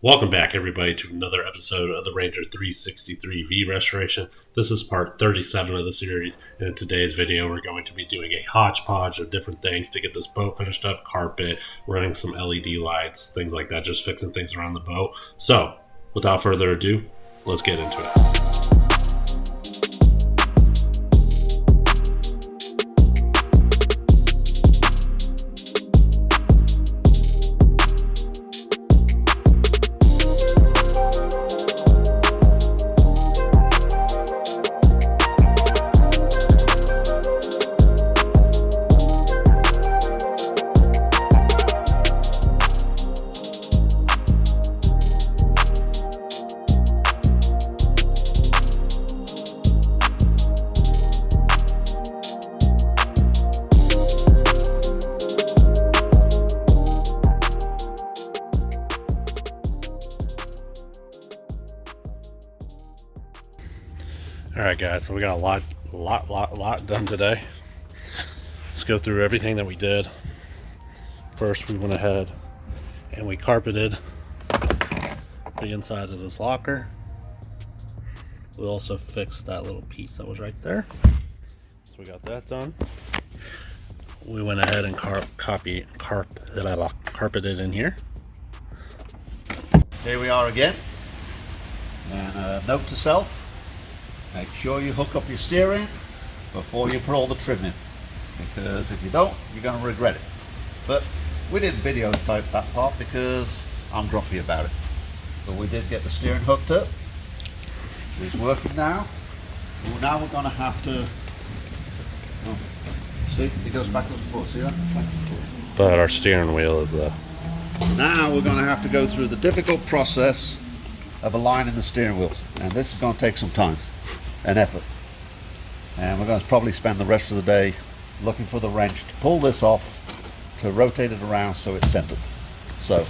Welcome back, everybody, to another episode of the Ranger 363V restoration. This is part 37 of the series, and in today's video we're going to be doing a hodgepodge of different things to get this boat finished up, carpet, running some LED lights, things like that, just fixing things around the boat. So, without further ado, let's get into it. Alright guys, so we got a lot done today. Let's go through everything that we did. First, we went ahead and we carpeted the inside of this locker. We also fixed that little piece that was right there. So we got that done. We went ahead and carpeted in here. Here we are again. And a note to self. Make sure you hook up your steering before you put all the trim in, because if you don't, you're going to regret it. But we didn't videotape that part because I'm grumpy about it. But we did get the steering hooked up. It's working now. Well, now we're going to have to, see, it goes backwards and forwards, see that? But our steering wheel is Now we're going to have to go through the difficult process of aligning the steering wheel. And this is going to take some time and effort, and we're going to probably spend the rest of the day looking for the wrench to pull this off, to rotate it around so it's centered. So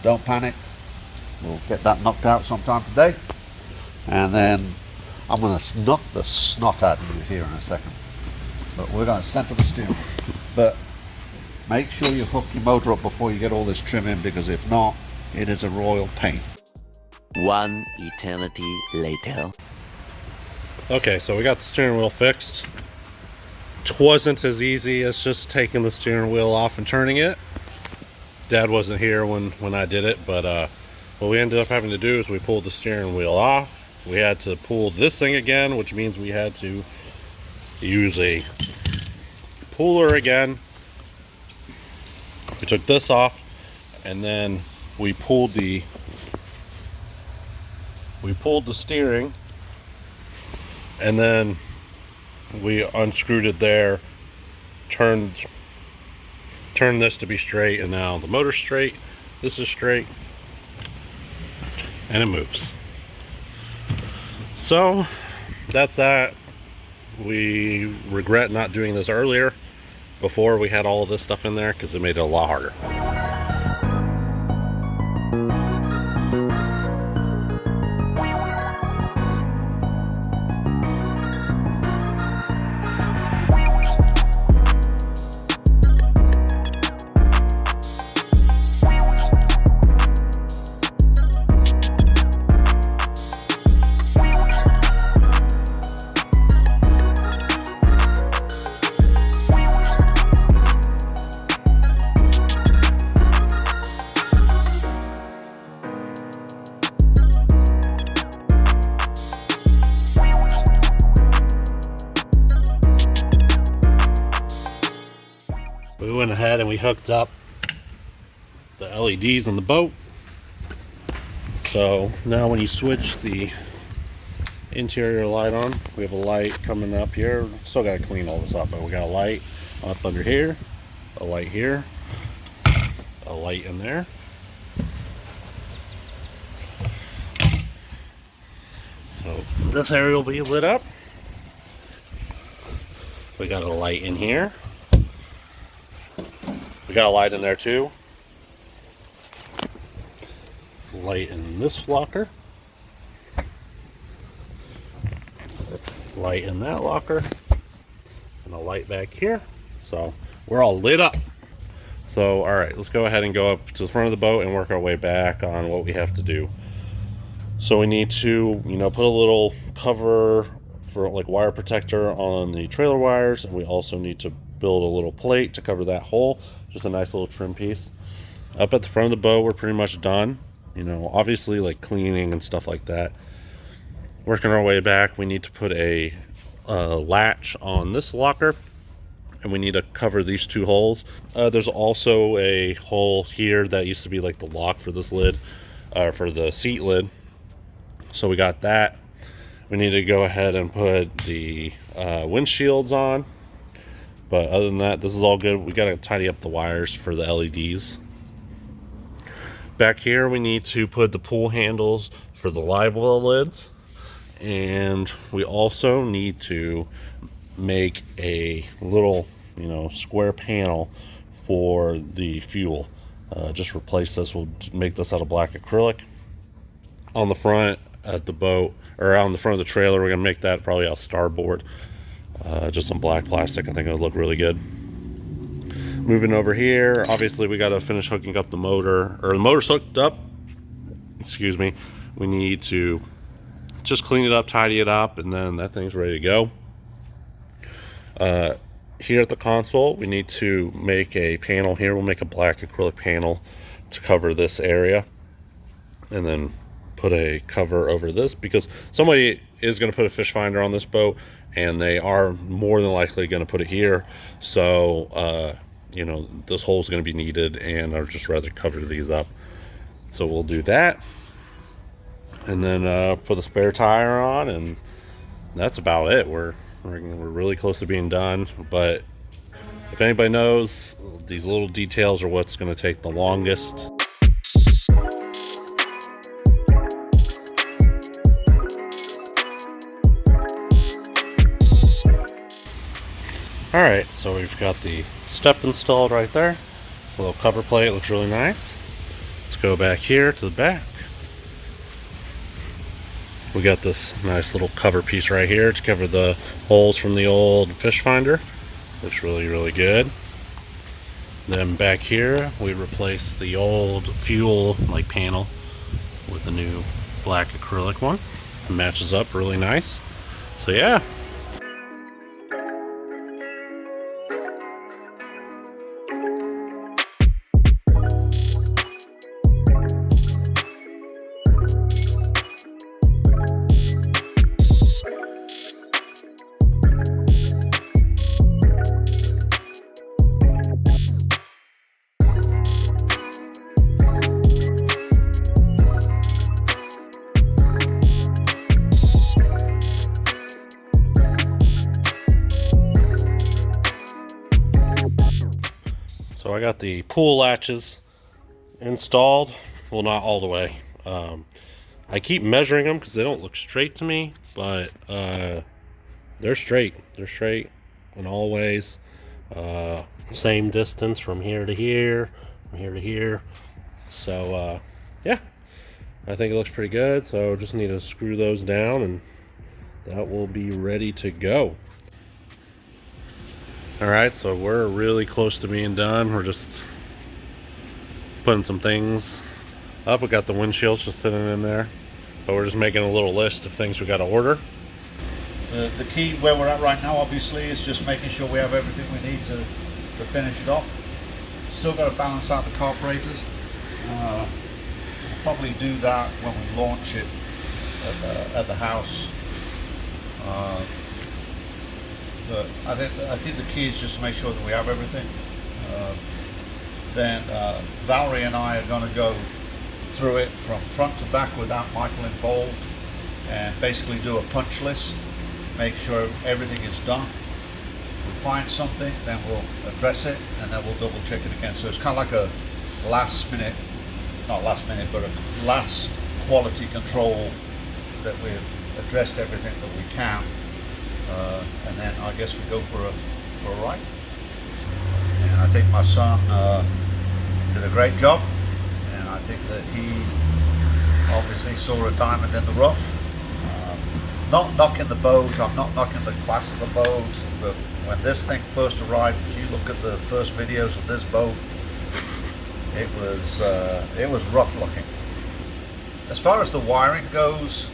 don't panic, we'll get that knocked out sometime today, and then I'm going to knock the snot out of you here in a second. But we're going to center the steering wheel. But make sure you hook your motor up before you get all this trim in, because if not, it is a royal pain. One eternity later. okay, so we got the steering wheel fixed. Wasn't as easy as just taking the steering wheel off and turning it. Dad wasn't here when I did it, but what we ended up having to do is we pulled the steering wheel off. We had to pull this thing again, which means we had to use a puller again. We took this off, and then we pulled the steering, and then we unscrewed it there, turned this to be straight, and now the motor's straight, this is straight, and it moves. So that's that. We regret not doing this earlier, before we had all of this stuff in there, because it made it a lot harder. We went ahead and we hooked up the LEDs on the boat. So now when you switch the interior light on, we have a light coming up here. Still got to clean all this up, but we got a light up under here, a light here, a light in there. So this area will be lit up. We got a light in here. We got a light in there too. light in this locker, light in that locker, and a light back here. So we're all lit up. So all right, let's go ahead and go up to the front of the boat and work our way back on what we have to do. So we need to, put a little cover for like wire protector on the trailer wires, and we also need to build a little plate to cover that hole, just a nice little trim piece. Up at the front of the boat, we're pretty much done. Obviously like cleaning and stuff like that. Working our way back, we need to put a latch on this locker, and we need to cover these two holes. There's also a hole here that used to be like the lock for this lid, for the seat lid. So we got that. We need to go ahead and put the windshields on. But other than that, this is all good. We got to tidy up the wires for the LEDs. Back here, we need to put the pull handles for the live well lids. And we also need to make a little, square panel for the fuel. Just replace this. We'll make this out of black acrylic. On the front at the boat, or on the front of the trailer, we're gonna make that probably out of starboard. Just some black plastic. I think it'll look really good. Moving over here, obviously we got to finish hooking up the motor, or the motor's hooked up. Excuse me. We need to just clean it up, tidy it up, and then that thing's ready to go. Here at the console, we need to make a panel here. We'll make a black acrylic panel to cover this area, and then put a cover over this, because somebody is going to put a fish finder on this boat, and they are more than likely going to put it here. So this hole is going to be needed, and I'd just rather cover these up. So we'll do that, and then put the spare tire on, and that's about it. We're really close to being done, but if anybody knows, these little details are what's going to take the longest. Alright, so we've got the step installed right there. A little cover plate, looks really nice. Let's go back here to the back. We got this nice little cover piece right here to cover the holes from the old fish finder. Looks really, really good. Then back here, we replaced the old fuel panel with a new black acrylic one. It matches up really nice. So yeah. So I got the pull latches installed. Well, not all the way. I keep measuring them because they don't look straight to me, but they're straight. They're straight in all ways. Same distance from here to here, from here to here. So yeah, I think it looks pretty good. So just need to screw those down, and that will be ready to go. Alright, so we're really close to being done. We're just putting some things up. We got the windshields just sitting in there, but we're just making a little list of things we got to order. The key where we're at right now, obviously, is just making sure we have everything we need to finish it off. Still got to balance out the carburetors. We'll probably do that when we launch it at the house. But I think the key is just to make sure that we have everything. Then Valerie and I are going to go through it from front to back without Michael involved, and basically do a punch list, make sure everything is done. We find something, then we'll address it, and then we'll double check it again. So it's kind of like a not last minute, but a last quality control that we've addressed everything that we can. And then I guess we go for a ride. And I think my son did a great job, and I think that he obviously saw a diamond in the rough. Not knocking the boat, I'm not knocking the class of the boat, but when this thing first arrived, if you look at the first videos of this boat, it was rough looking. As far as the wiring goes,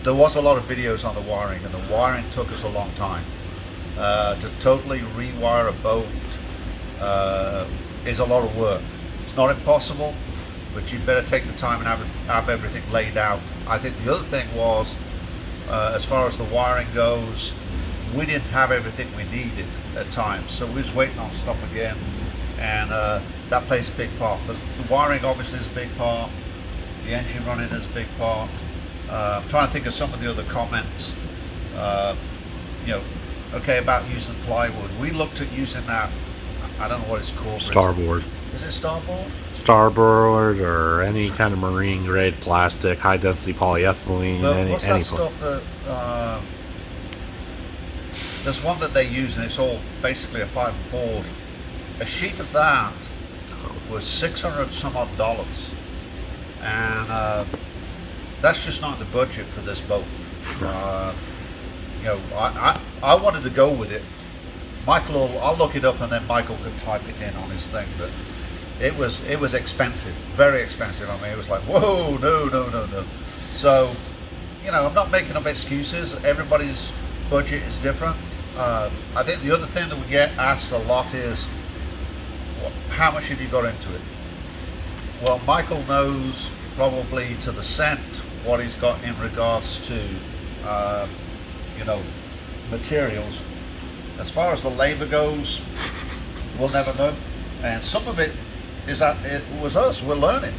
there was a lot of videos on the wiring, and the wiring took us a long time. To totally rewire a boat is a lot of work. It's not impossible, but you'd better take the time and have everything laid out. I think the other thing was, as far as the wiring goes, we didn't have everything we needed at times, so we was waiting on stuff again, and that plays a big part. But the wiring obviously is a big part. The engine running is a big part. I'm trying to think of some of the other comments. Okay, about using plywood. We looked at using that. I don't know what it's called. Starboard. Is it starboard? Starboard, or any kind of marine grade plastic, high density polyethylene. What's that stuff that? There's one that they use, and it's all basically a fiber board. A sheet of that was $600 some odd, and that's just not the budget for this boat. I wanted to go with it. I'll look it up, and then Michael can type it in on his thing. But it was expensive, very expensive. I mean, it was like, whoa, no. So, I'm not making up excuses. Everybody's budget is different. I think the other thing that we get asked a lot is, how much have you got into it? Well, Michael knows probably to the cent what he's got in regards to, materials. As far as the labor goes, we'll never know. And some of it was us. We're learning.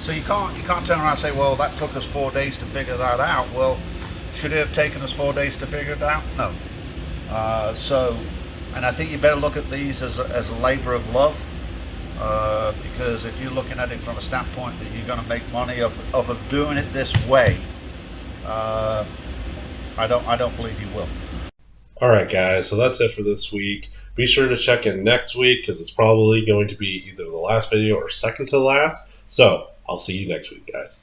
So you can't turn around and say, well, that took us 4 days to figure that out. Well, should it have taken us 4 days to figure it out? No. And I think you better look at these as a labor of love, because if you're looking at it from a standpoint that you're going to make money of doing it this way, I don't believe you will. All right, guys, so that's it for this week. Be sure to check in next week, because it's probably going to be either the last video or second to the last. So I'll see you next week, guys.